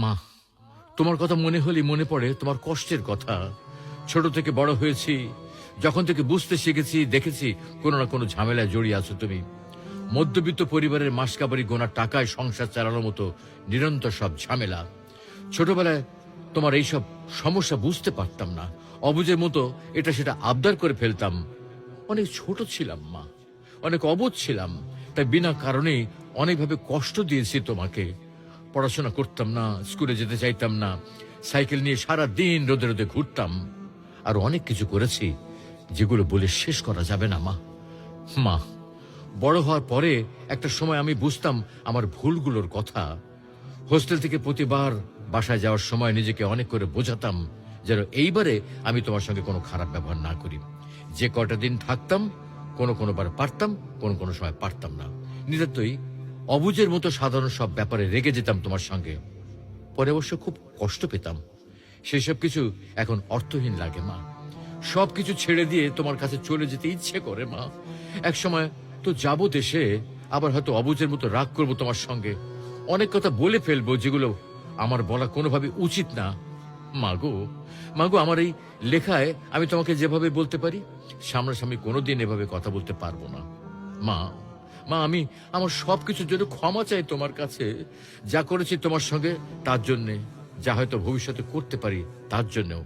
মা, তোমার কথা মনে হলেই মনে পড়ে তোমার কষ্টের কথা। ছোট থেকে বড় হয়েছি, যখন থেকে বুঝতে শিখেছি দেখেছি কোনো না কোনো ঝামেলায় জড়িয়ে আছো তুমি। মধ্যবিত্ত পরিবারের মাসকাবারি গোনা টাকায় সংসার চালানোর মতো নিরন্তর সব ঝামেলা। ছোটবেলায় তোমার এইসব সমস্যা বুঝতে পারতাম না, অবুঝের মতো এটা সেটা আবদার করে ফেলতাম। অনেক ছোট ছিলাম মা, অনেক অবোধ ছিলাম, তাই বিনা কারণেই অনেকভাবে কষ্ট দিয়েছি তোমাকে। পড়াশোনা করতাম না, স্কুলে যেতে চাইতাম না, সাইকেল নিয়ে সারা দিন রোদে রোদে ঘুরতাম। আর অনেক কিছু করেছি যেগুলো বলে শেষ করা যাবে না মা। মা, বড় হওয়ার পরে একটা সময় আমি বুঝতাম আমার ভুলগুলোর কথা। হোস্টেল থেকে প্রতিবার বাসায় যাওয়ার সময় নিজেকে অনেক করে বোঝাতাম যেন এইবারে আমি তোমার সঙ্গে কোনো খারাপ ব্যবহার না করি। যে কটা দিন থাকতাম কোনো বার পারতাম, কোনো সময় পারতাম না। নিতান্তই অবুঝের মতো সাধারণ সব ব্যাপারে রেগে যেতাম তোমার সঙ্গে। পরে অবশ্য খুব কষ্ট পেতাম। সেসব কিছু এখন অর্থহীন লাগে মা। সবকিছু ছেড়ে দিয়ে তোমার কাছে চলে যেতে ইচ্ছে করে মা। এক সময় তো যাবো দেশে, আবার হয়তো অবুঝের মতো রাগ করবো তোমার সঙ্গে, অনেক কথা বলে ফেলবো যেগুলো আমার বলা কোনোভাবে উচিত না। মাগো, মাগো, আমার এই লেখায় আমি তোমাকে যেভাবে বলতে পারি, সামনাসামনি কোনোদিন এভাবে কথা বলতে পারবো না। মা, মা, আমি আমার সবকিছুর জন্য ক্ষমা চাই তোমার কাছে। যা করেছি তোমার সঙ্গে তার জন্যে, যা হয়তো ভবিষ্যতে করতে পারি তার জন্যও।